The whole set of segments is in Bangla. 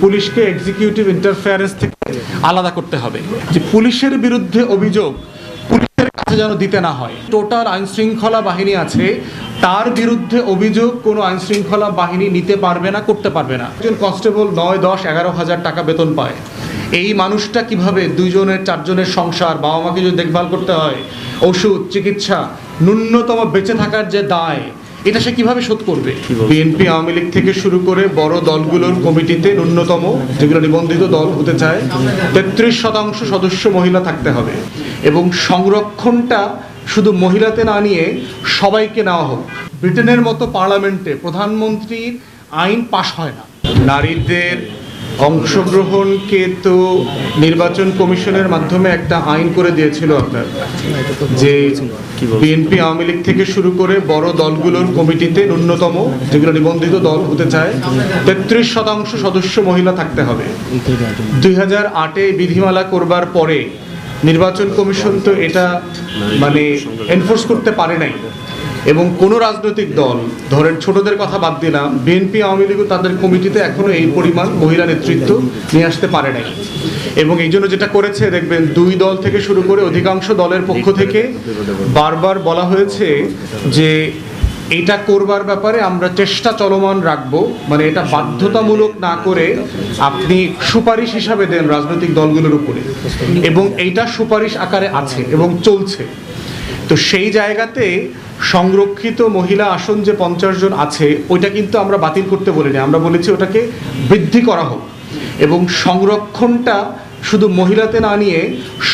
পুলিশকে এক্সিকিউটিভ ইন্টারফেয়ারেন্স থেকে আলাদা করতে হবে। যে পুলিশের বিরুদ্ধে অভিযোগ পুলিশের কাছে যেন দিতে না হয়। টোটাল আইনশৃঙ্খলা বাহিনী আছে, তার বিরুদ্ধে অভিযোগ কোনো আইনশৃঙ্খলা বাহিনী নিতে পারবে না, করতে পারবে না। একজন কনস্টেবল 9, 10, 11,000 টাকা বেতন পায়। এই মানুষটা কিভাবে 2 জনের 4 জনের সংসার, বাবা মাকে যদি দেখভাল করতে হয়, ওষুধ, চিকিৎসা, ন্যূনতম বেঁচে থাকার যে দায়, এটা সে কিভাবে শোধ করবে? বিএনপি, আওয়ামী লীগ থেকে শুরু করে বড় দলগুলোর কমিটিতে ন্যূনতম, যেগুলো নিবন্ধিত দল হতে চায়, 33% সদস্য মহিলা থাকতে হবে এবং সংরক্ষণটা শুধু মহিলাতে না নিয়ে সবাইকে নেওয়া হোক। ব্রিটেনের মতো পার্লামেন্টে প্রধানমন্ত্রীর আইন পাশ হয় না। নারীদের অংশগ্রহণকে তো নির্বাচন কমিশনের মাধ্যমে একটা আইন করে দিয়েছিল আপনার, যে বিএনপি, আওয়ামী লীগ থেকে শুরু করে বড় দলগুলোর কমিটিতে ন্যূনতম, যেগুলো নিবন্ধিত দল হতে চায়, 33% সদস্য মহিলা থাকতে হবে। 2008-এ বিধিমালা করবার পরে নির্বাচন কমিশন তো এটা এনফোর্স করতে পারে নাই এবং কোনো রাজনৈতিক দল, ধরেন ছোটদের কথা বাদ দিলাম, বিএনপি, আওয়ামী লীগও তাদের কমিটিতে এখনো এই পরিমাণ মহিলা নেতৃত্ব নিয়ে আসতে পারে নাই। এবং এই জন্য যেটা করেছে দেখবেন, 2 দল থেকে শুরু করে অধিকাংশ দলের পক্ষ থেকে বারবার বলা হয়েছে যে এটা করবার ব্যাপারে আমরা চেষ্টা চলমান রাখবো, এটা বাধ্যতামূলক না করে আপনি সুপারিশ হিসাবে দেন রাজনৈতিক দলগুলোর উপরে, এবং এইটা সুপারিশ আকারে আছে এবং চলছে। তো সেই জায়গাতে সংরক্ষিত মহিলা আসন যে 50 জন আছে, ওইটা কিন্তু আমরা বাতিল করতে বলিনি, আমরা বলেছি ওটাকে বৃদ্ধি করা হোক এবং সংরক্ষণটা শুধু মহিলাতে না নিয়ে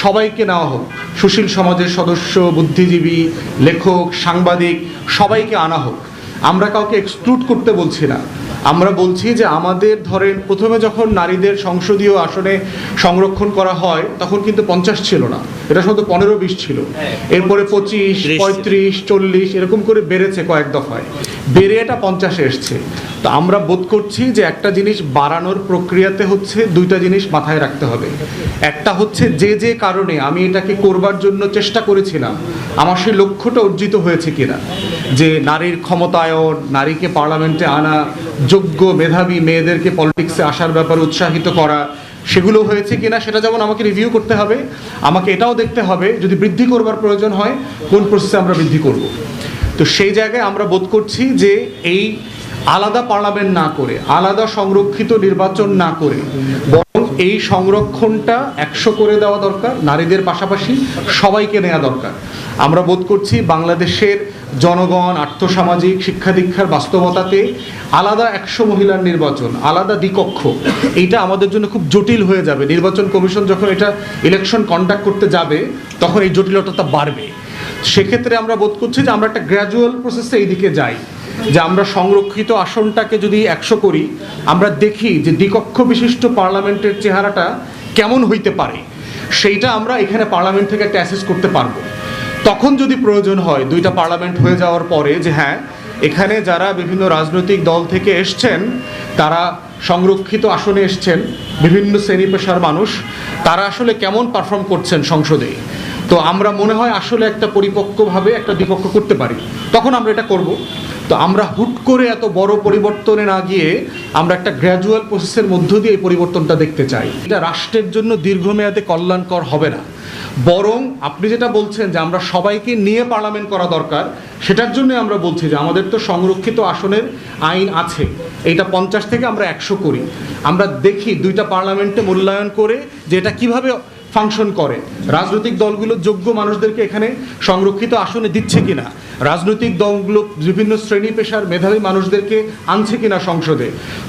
সবাইকে নেওয়া হোক। সুশীল সমাজের সদস্য, বুদ্ধিজীবী, লেখক, সাংবাদিক সবাইকে আনা হোক। আমরা কাউকে এক্সক্লুড করতে বলছি না, আমরা বলছি যে আমাদের ধরেন প্রথমে যখন নারীদের সংসদীয় আসনে সংরক্ষণ করা হয় তখন কিন্তু 50 ছিল না, এটা শুধু 15-20 ছিল, এরপরে 25, 35, 40 এরকম করে বেড়েছে, কয়েক দফায় বেড়ে এটা 50-এ এসছে। তো আমরা বোধ করছি যে একটা জিনিস বাড়ানোর প্রক্রিয়াতে হচ্ছে 2টা জিনিস মাথায় রাখতে হবে। একটা হচ্ছে যে কারণে আমি এটাকে করবার জন্য চেষ্টা করেছিলাম, আমার সেই লক্ষ্যটা অর্জিত হয়েছে কিনা, যে নারীর ক্ষমতায়ন, নারীকে পার্লামেন্টে আনা, যোগ্য মেধাবী মেয়েদেরকে পলিটিক্সে আসার ব্যাপারে উৎসাহিত করা, সেগুলো হয়েছে কিনা সেটা যেমন আমাকে রিভিউ করতে হবে, আমাকে এটাও দেখতে হবে যদি বৃদ্ধি করবার প্রয়োজন হয় কোন প্রসেসে আমরা বৃদ্ধি করব। তো সেই জায়গায় আমরা বোধ করছি যে এই আলাদা পার্লামেন্ট না করে, আলাদা সংরক্ষিত নির্বাচন না করে, বরং এই সংরক্ষণটা 100 করে দেওয়া দরকার, নারীদের পাশাপাশি সবাইকে নেওয়া দরকার। আমরা বোধ করছি বাংলাদেশের জনগণ, আর্থসামাজিক, শিক্ষা দীক্ষার বাস্তবতাতে আলাদা 100 মহিলার নির্বাচন, আলাদা দ্বিকক্ষ, এইটা আমাদের জন্য খুব জটিল হয়ে যাবে। নির্বাচন কমিশন যখন এটা ইলেকশন কন্ডাক্ট করতে যাবে তখন এই জটিলতাটা বাড়বে। সেক্ষেত্রে আমরা বোধ করছি যে আমরা একটা গ্র্যাজুয়াল প্রসেসে এইদিকে যাই, যে আমরা সংরক্ষিত আসনটাকে যদি 100 করি, আমরা দেখি যে দ্বিকক্ষ বিশিষ্ট পার্লামেন্টের চেহারাটা কেমন হইতে পারে, সেইটা আমরা এখানে পার্লামেন্ট থেকে একটা অ্যাসেস করতে পারবো। তখন যদি প্রয়োজন হয় 2টা পার্লামেন্ট হয়ে যাওয়ার পরে, যে হ্যাঁ এখানে যারা বিভিন্ন রাজনৈতিক দল থেকে এসছেন, তারা সংরক্ষিত আসনে এসছেন, বিভিন্ন শ্রেণী পেশার মানুষ, তারা আসলে কেমন পারফর্ম করছেন সংসদে, তো আমরা মনে হয় আসলে একটা পরিপক্কভাবে একটা দ্বিপক্ষ করতে পারি, তখন আমরা এটা করব। তো আমরা হুট করে এত বড় পরিবর্তনে না গিয়ে আমরা একটা গ্র্যাজুয়াল প্রসেসের মধ্য দিয়ে এই পরিবর্তনটা দেখতে চাই। এটা রাষ্ট্রের জন্য দীর্ঘমেয়াদে কল্যাণকর হবে না, বরং আপনি যেটা বলছেন যে আমরা সবাইকে নিয়ে পার্লামেন্ট করা দরকার, সেটার জন্য আমরা বলছি যে আমাদের তো সংরক্ষিত আসনের আইন আছে, এইটা 50 থেকে আমরা 100 করি। আমরা দেখি 2টা পার্লামেন্টে মূল্যায়ন করে যে এটা কীভাবে ফাংশন করে, রাজনৈতিক দলগুলো যোগ্য মানুষদেরকে এখানে সংরক্ষিত আসনে দিচ্ছে কিনা, রাজনৈতিক দলগুলো বিভিন্ন শ্রেণী পেশার মেধাবী মানুষদেরকে আনছে কিনা সংসদে।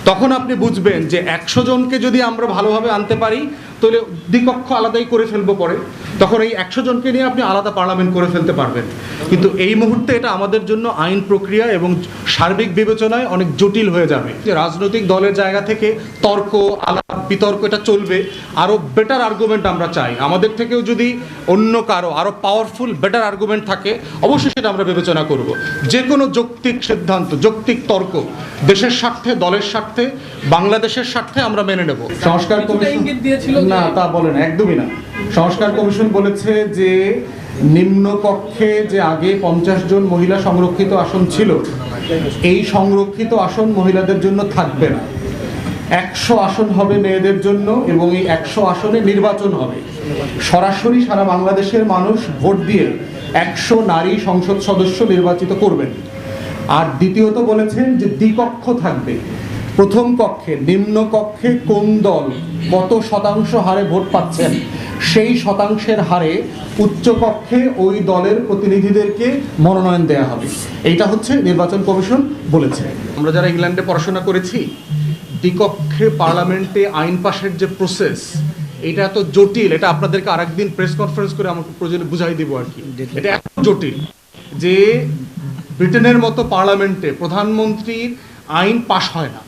তখন আপনি বুঝবেন যে 100 জনকে যদি আমরা ভালোভাবে আনতে পারি তাহলে দ্বিকক্ষ আলাদাই করে ফেলবো পরে, তখন এই 100 জনকে নিয়ে আপনি আলাদা পার্লামেন্ট করে ফেলতে পারবেন। কিন্তু এই মুহূর্তে এটা আমাদের জন্য আইন প্রক্রিয়া এবং সার্বিক বিবেচনায় অনেক জটিল হয়ে যাবে। যে রাজনৈতিক দলের জায়গা থেকে তর্ক, আলাপ, বিতর্ক এটা চলবে, আরও বেটার আর্গুমেন্ট আমরা চাই। আমাদের থেকেও যদি অন্য কারো আরও পাওয়ারফুল বেটার আর্গুমেন্ট থাকে, অবশ্যই সেটা আমরা বিবেচনা করব। যে কোনো যৌক্তিক সিদ্ধান্ত, যৌক্তিক তর্ক দেশের স্বার্থে, দলের স্বার্থে, বাংলাদেশের স্বার্থে আমরা মেনে নেব। সংস্কার কমিশন না, তা বলেন একদমই না। সংস্কার কমিশন বলেছে যে নিম্নকক্ষে যে আগে 50 জন মহিলা সংরক্ষিত আসন ছিল, এই সংরক্ষিত আসন মহিলাদের জন্য থাকবে না। 100 আসন হবে মেয়েদের জন্য এবং এই 100 আসনে নির্বাচন হবে। সরাসরি সারা বাংলাদেশের মানুষ ভোট দিয়ে 100 নারী সংসদ সদস্য নির্বাচিত করবেন। আর দ্বিতীয়ত বলেছেন যে দ্বিকক্ষ থাকবে। প্রথম কক্ষে, নিম্ন কক্ষে কোন দল কত শতাংশ হারে ভোট পাচ্ছেন সেই শতাংশের হারে উচ্চ কক্ষে ওই দলের প্রতিনিধিদেরকে মনোনয়ন দেয়া হবে। এইটা হচ্ছে নির্বাচন কমিশন বলেছে। আমরা যারা ইংল্যান্ডে পড়াশোনা করেছি, দ্বিকক্ষে পার্লামেন্টে আইন পাশের যে প্রসেস, এটা এত জটিল, এটা আপনাদেরকে আরেকদিন প্রেস কনফারেন্স করে আমাকে প্রয়োজনে বুঝাই দিব আর কি। এটা এত জটিল যে ব্রিটেনের মতো পার্লামেন্টে প্রধানমন্ত্রীর আইন পাশ হয় না,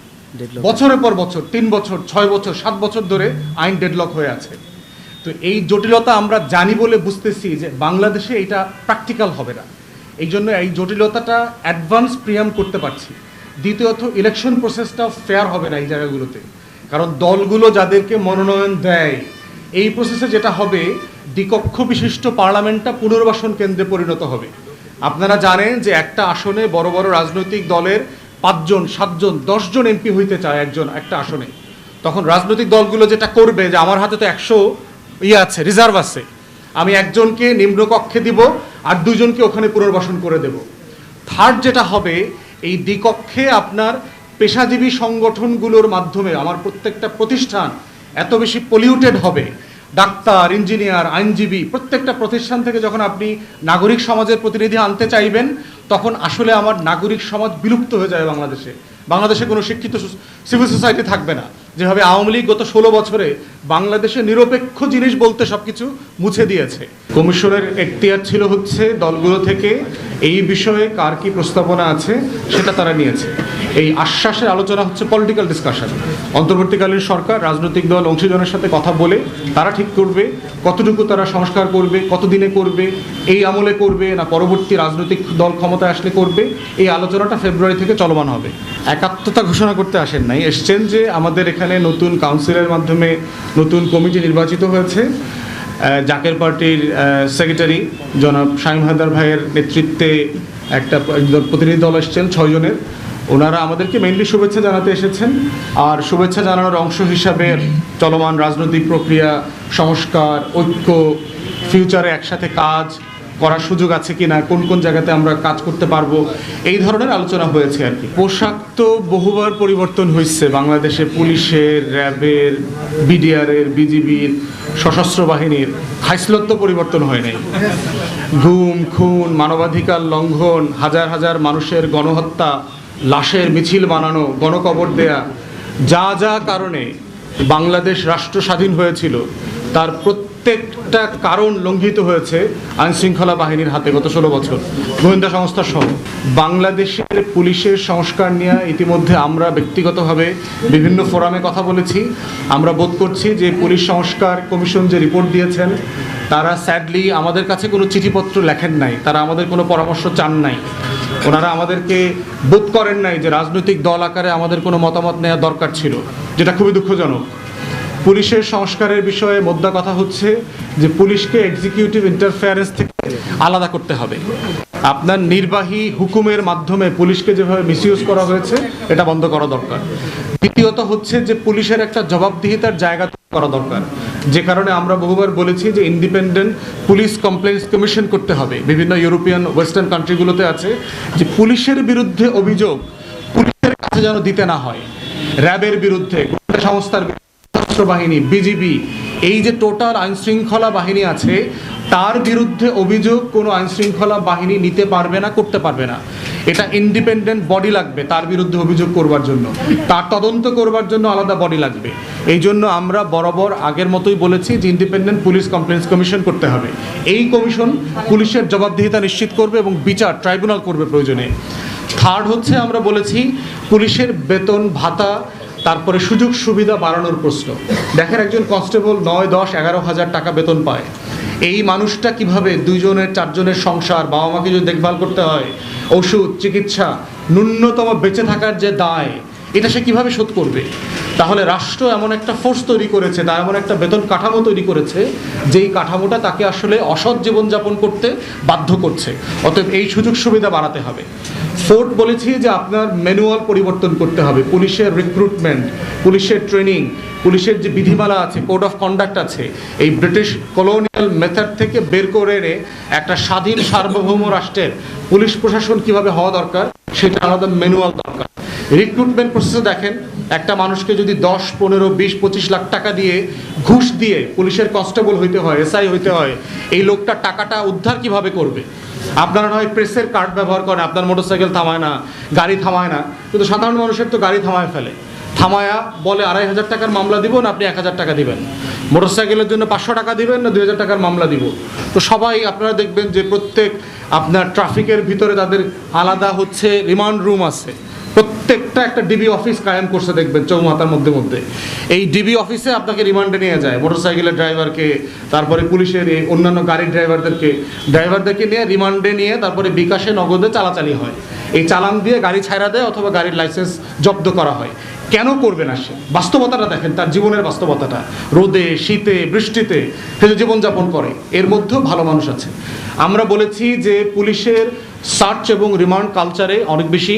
বছরের পর বছর, 3 বছর, 6 বছর, 7 বছর ধরে আইন ডেডলক হয়ে আছে। তো এই জটিলতা আমরা জানি বলে বুঝতেছি যে বাংলাদেশে এটা প্র্যাকটিক্যাল হবে না। এই জন্য এই জটিলতাটা অ্যাডভান্স প্রিয়াম করতে পারছি। দ্বিতীয়ত, ইলেকশন প্রসেসটা ফেয়ার হবে না এই জায়গাগুলোতে, কারণ দলগুলো যাদেরকে মনোনয়ন দেয়, এই প্রসেসে যেটা হবে, দ্বিকক্ষ বিশিষ্ট পার্লামেন্টটা পুনর্বাসন কেন্দ্রে পরিণত হবে। আপনারা জানেন যে একটা আসনে বড় বড় রাজনৈতিক দলের 5 জন, 7 জন, 10 জন এমপি হইতে চায় একজন একটা আসনে। তখন রাজনৈতিক দলগুলো যেটা করবে যে আমার হাতে তো 100 আছে, রিজার্ভ আছে, আমি একজনকে নিম্নকক্ষে দিব আর 2 জনকে ওখানে পুনর্বাসন করে দেব। থার্ড যেটা হবে, এই দ্বিকক্ষে আপনার পেশাজীবী সংগঠনগুলোর মাধ্যমে আমার প্রত্যেকটা প্রতিষ্ঠান এত বেশি পলিউটেড হবে, ডাক্তার, ইঞ্জিনিয়ার, আইনজীবী, প্রত্যেকটা প্রতিষ্ঠান থেকে যখন আপনি নাগরিক সমাজের প্রতিনিধি আনতে চাইবেন, তখন আসলে আমার নাগরিক সমাজ বিলুপ্ত হয়ে যায় বাংলাদেশে কোনো শিক্ষিত সিভিল সোসাইটি থাকবে না। যেভাবে আওয়ামী লীগ গত 16 বছরে বাংলাদেশে নিরপেক্ষ জিনিস বলতে সবকিছু মুছে দিয়েছে। কমিশনের এখতিয়ার ছিল হচ্ছে দলগুলো থেকে এই বিষয়ে কার কি প্রস্তাবনা আছে সেটা তারা নিয়েছে। এই আশ্বাসের আলোচনা হচ্ছে পলিটিক্যাল ডিসকাশন। অন্তর্বর্তীকালীন সরকার রাজনৈতিক দল অংশীজনের সাথে কথা বলে তারা ঠিক করবে কতটুকু তারা সংস্কার করবে, কতদিনে করবে, এই আমলে করবে না পরবর্তী রাজনৈতিক দল ক্ষমতায় আসলে করবে। এই আলোচনাটা ফেব্রুয়ারি থেকে চলমান হবে। একাত্মতা ঘোষণা করতে আসেন নাই, এসছেন যে আমাদের এখানে নতুন কাউন্সিলের মাধ্যমে নতুন কমিটি নির্বাচিত হয়েছে। জাকের পার্টির সেক্রেটারি জনাব শামীম হায়দার ভাইয়ের নেতৃত্বে একটা প্রতিনিধি দল এসছেন 6 জনের। ওনারা আমাদেরকে মেইনলি শুভেচ্ছা জানাতে এসেছেন, আর শুভেচ্ছা জানানোর অংশ হিসাবে চলমান রাজনৈতিক প্রক্রিয়া, সংস্কার, ঐক্য, ফিউচারে একসাথে কাজ করার সুযোগ আছে কিনা, কোন কোন জায়গাতে আমরা কাজ করতে পারবো, এই ধরনের আলোচনা হয়েছে আর কি। পোশাক তো বহুবার পরিবর্তন হয়েছে বাংলাদেশে, পুলিশের, র্যাবের, বিডিআরের, বিজিবির, সশস্ত্র বাহিনীর, খাইসলত তো পরিবর্তন হয় নাই। গুম, খুন, মানবাধিকার লঙ্ঘন, হাজার হাজার মানুষের গণহত্যা, লাশের মিছিল বানানো, গণকবর দেয়া, যা যা কারণে বাংলাদেশ রাষ্ট্র স্বাধীন হয়েছিল তার প্রত্যেকটা কারণ লঙ্ঘিত হয়েছে আইনশৃঙ্খলা বাহিনীর হাতে গত 16 বছর, গোয়েন্দা সংস্থা সহ। বাংলাদেশের পুলিশের সংস্কার নিয়ে ইতিমধ্যে আমরা ব্যক্তিগতভাবে বিভিন্ন ফোরামে কথা বলেছি। আমরা বোধ করছি যে পুলিশ সংস্কার কমিশন যে রিপোর্ট দিয়েছেন, তারা স্যাডলি আমাদের কাছে কোনো চিঠিপত্র লেখেন নাই, তারা আমাদের কোনো পরামর্শ চান নাই। ওনারা আমাদেরকে বোধ করেন নাই যে রাজনৈতিক দল আকারে আমাদের কোনো মতামত নেওয়া দরকার ছিল, যেটা খুবই দুঃখজনক। পুলিশের সংস্কারের বিষয়ে মোদ্দা কথা হচ্ছে যে পুলিশকে এক্সিকিউটিভ ইন্টারফেয়ারেন্স থেকে আলাদা করতে হবে। আপনার নির্বাহী হুকুমের মাধ্যমে পুলিশকে যেভাবে মিসইউজ করা হয়েছে এটা বন্ধ করা দরকার। দ্বিতীয়ত হচ্ছে যে পুলিশের একটা জবাবদিহিতার জায়গা করা দরকার, যে কারণে আমরা বহুবার বলেছি যে ইন্ডিপেন্ডেন্ট পুলিশ কমপ্লেন্টস কমিশন করতে হবে। বিভিন্ন ইউরোপিয়ান ওয়েস্টার্ন কান্ট্রিগুলোতে আছে যে পুলিশের বিরুদ্ধে অভিযোগ পুলিশের কাছে যেন দিতে না হয়, র্যাবের বিরুদ্ধে, গোয়েন্দা সংস্থার বিরুদ্ধে, সশস্ত্র বাহিনী, বিজিবি, এই যে টোটাল আইনশৃঙ্খলা বাহিনী আছে তার বিরুদ্ধে অভিযোগ কোনো আইনশৃঙ্খলা বাহিনী নিতে পারবে না, করতে পারবে না। এটা ইন্ডিপেন্ডেন্ট বডি লাগবে তার বিরুদ্ধে অভিযোগ করবার জন্য, তার তদন্ত করবার জন্য আলাদা বডি লাগবে। এই জন্য আমরা বরাবর আগের মতোই বলেছি যে ইন্ডিপেন্ডেন্ট পুলিশ কমপ্লেন্টস কমিশন করতে হবে। এই কমিশন পুলিশের জবাবদিহিতা নিশ্চিত করবে এবং বিচার ট্রাইব্যুনাল করবে প্রয়োজনে। থার্ড হচ্ছে আমরা বলেছি পুলিশের বেতন ভাতা, তারপরে সুযোগ সুবিধা বাড়ানোর প্রশ্ন। দেখেন একজন কনস্টেবল 9, 10, 11 হাজার টাকা বেতন পায়। এই মানুষটা কিভাবে 2 জনের 4 জনের সংসার, বাবা মাকে যদি দেখভাল করতে হয়, ওষুধ, চিকিৎসা, ন্যূনতম বেঁচে থাকার যে দায়, এটা সে কিভাবে শোধ করবে? তাহলে রাষ্ট্র এমন একটা ফোর্স তৈরি করেছে, তার এমন একটা বেতন কাঠামো তৈরি করেছে, যেই কাঠামোটা তাকে আসলে অসৎ জীবনযাপন করতে বাধ্য করছে। অতএব এই সুযোগ সুবিধা বাড়াতে হবে। ফোর্থ বলেছি যে আপনার ম্যানুয়াল পরিবর্তন করতে হবে, পুলিশের রিক্রুটমেন্ট, পুলিশের ট্রেনিং, পুলিশের যে বিধিমালা আছে, কোড অফ কন্ডাক্ট আছে, এই ব্রিটিশ কলোনিয়াল মেথড থেকে বের করে এনে একটা স্বাধীন সার্বভৌম রাষ্ট্রের পুলিশ প্রশাসন কিভাবে হওয়া দরকার সেটা আলাদা ম্যানুয়াল দরকার। রিক্রুটমেন্ট প্রসেসে দেখেন, একটা মানুষকে যদি 10, 15, 20, 25 লাখ টাকা দিয়ে ঘুষ দিয়ে পুলিশের কনস্টেবল হইতে হয়, এসআই হইতে হয়, এই লোকটা টাকাটা উদ্ধার কিভাবে করবে? আপনারা নয় প্রেসের কার্ড ব্যবহার করেন, আপনার মোটরসাইকেল থামায় না, গাড়ি থামায় না, কিন্তু সাধারণ মানুষের তো গাড়ি থামায় ফেলে। থামায়া বলে 2,500 টাকার মামলা দিব না, আপনি 1,000 টাকা দিবেন। মোটরসাইকেলের জন্য 500 টাকা দিবেন না 2,000 টাকার মামলা দিব। তো সবাই আপনারা দেখবেন যে প্রত্যেক আপনার ট্রাফিকের ভিতরে তাদের আলাদা হচ্ছে রিমান্ড রুম আছে, প্রত্যেকটা একটা ডিবি অফিস কায়েম করছে দেখবেন চৌমাথার মধ্যে মধ্যে। এই ডিবি অফিসে আপনাকে রিমান্ডে নিয়ে যায় মোটরসাইকেলের ড্রাইভারকে, তারপরে পুলিশের এই অন্যান্য গাড়ির ড্রাইভারদেরকে নিয়ে রিমান্ডে নিয়ে তারপরে বিকাশে নগদে চালাচালি হয়। এই চালান দিয়ে গাড়ি ছাইড়া দেয় অথবা গাড়ির লাইসেন্স জব্দ করা হয়। কেন করবে না সে? বাস্তবতাটা দেখেন, তার জীবনের বাস্তবতাটা, রোদে শীতে বৃষ্টিতে সে যে জীবনযাপন করে, এর মধ্যেও ভালো মানুষ আছে। আমরা বলেছি যে পুলিশের সার্চ এবং রিমান্ড কালচারে অনেক বেশি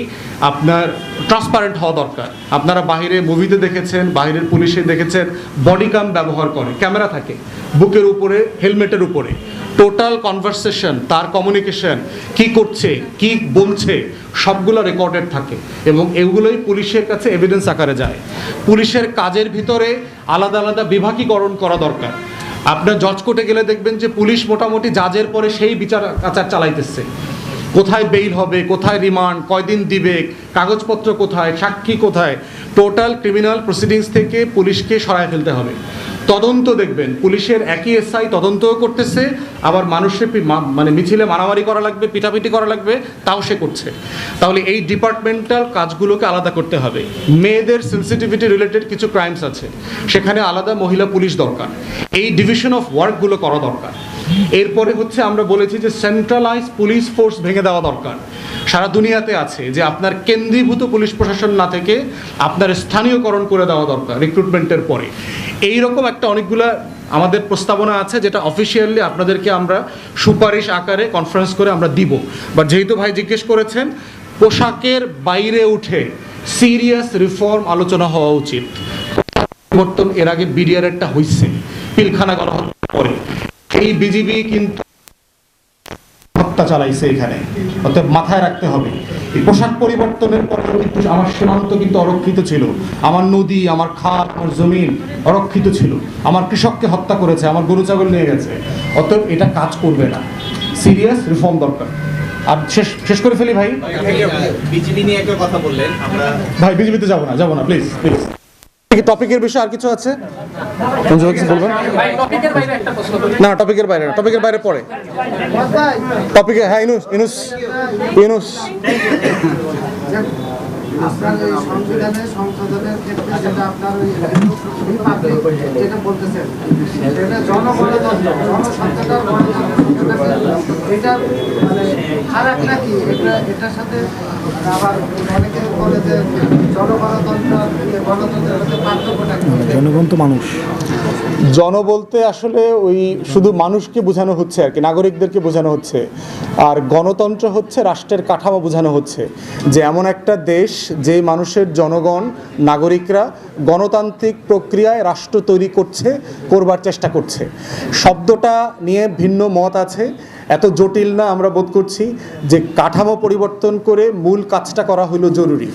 আপনার ট্রান্সপারেন্ট হওয়া দরকার। আপনারা বাহিরে মুভিতে দেখেছেন, বাহিরের পুলিশে দেখেছেন বডি ক্যাম ব্যবহার করে, ক্যামেরা থাকে বুকের উপরে, হেলমেটের উপরে, টোটাল কনভারসেশন, তার কমিউনিকেশন, কি করছে, কি বলছে, সবগুলো রেকর্ডেড থাকে এবং এগুলোই পুলিশের কাছে এভিডেন্স আকারে যায়। পুলিশের কাজের ভিতরে আলাদা আলাদা বিভাগীকরণ করা দরকার। আপনার জজ কোর্টে গেলে দেখবেন যে পুলিশ মোটামুটি জাজের পরে সেই বিচার আচার চালাইতেছে, কোথায় বেইল হবে, কোথায় রিমান্ড, কয়দিন দিবে, কাগজপত্র কোথায়, সাক্ষী কোথায়, টোটাল ক্রিমিনাল প্রসিডিংস থেকে পুলিশকে সরায় ফেলতে হবে। তদন্ত দেখবেন পুলিশের একই এসআই তদন্তও করতেছে, আবার মানুষের মানে মিছিলে মারামারি করা লাগবে, পিটাপিটি করা লাগবে, তাও সে করছে। তাহলে এই ডিপার্টমেন্টাল কাজগুলোকে আলাদা করতে হবে। মেয়েদের সেন্সিটিভিটি রিলেটেড কিছু ক্রাইমস আছে, সেখানে আলাদা মহিলা পুলিশ দরকার। এই ডিভিশন অফ ওয়ার্কগুলো করা দরকার। এরপরে হচ্ছে আমরা বলেছি যে সেন্ট্রালাইজ পুলিশ ফোর্স ভেঙে দেওয়া দরকার। সারা দুনিয়াতে আছে যে আপনার কেন্দ্রীভূত পুলিশ প্রশাসন না থেকে আপনার স্থানীয়করণ করে দেওয়া দরকার রিক্রুটমেন্টের পরে। এই রকম একটা অনেকগুলা আমাদের প্রস্তাবনা আছে, যেটা অফিসিয়ালি আপনাদেরকে আমরা সুপারিশ আকারে কনফারেন্স করে আমরা দিব। বা যেহেতু ভাই জিজ্ঞেস করেছেন, পোশাকের বাইরে উঠে সিরিয়াস রিফর্ম আলোচনা হওয়া উচিত। পরিবর্তন এর আগে বিডিআর একটা হয়েছে, পিলখানা গণহত্যার পরে এই বিজিবি কিন্তু হত্যা চালাইছে এখানে, অর্থাৎ মাথায় রাখতে হবে। এই পোশাক পরিবর্তনের পরে কিন্তু আমার সীমান্ত কিন্তু অরক্ষিত ছিল, আমার নদী, আমার খাল, আমার জমিন অরক্ষিত ছিল, আমার কৃষককে হত্যা করেছে, আমার গরু ছাগল নিয়ে গেছে। অতএব এটা কাজ করবে না, সিরিয়াস রিফর্ম দরকার। আর শেষ করে ফেলি ভাই, বিজিবি নিয়ে একটা কথা বললেন, আমরা ভাই বিজিবিতে যাবো না প্লিজ প্লিজ। টপিকের বিষয়ে আর কিছু আছে বলবেন? না, টপিকের বাইরে না, টপিকের বাইরে পড়ে টপিকে। হ্যাঁ, ইনুস আপনার এই সংবিধানের সংশোধনের ক্ষেত্রে যেটা আপনার যেটা বলতেছেন, এটা জনগণতন্ত্র, জনসংখ্যাটার গণতন্ত্র, এটা মানে খারাপ নাকি? এটার সাথে আবার অনেকে বলে যে জনগণতন্ত্র গণতন্ত্রের মধ্যে পার্থক্যটা কি? জনগণ তো মানুষ, জন বলতে আসলে ওই শুধু মানুষকে বোঝানো হচ্ছে আর কি, নাগরিকদেরকে বোঝানো হচ্ছে। আর গণতন্ত্র হচ্ছে রাষ্ট্রের কাঠামো বোঝানো হচ্ছে, যে এমন একটা দেশ যে মানুষের জনগণ নাগরিকরা গণতান্ত্রিক প্রক্রিয়ায় রাষ্ট্র তৈরি করবার চেষ্টা করছে। শব্দটা নিয়ে ভিন্ন মত আছে, এত জটিল না আমরা বোধ করছি, যে কাঠামো পরিবর্তন করে মূল কাজটা করা হলো জরুরি।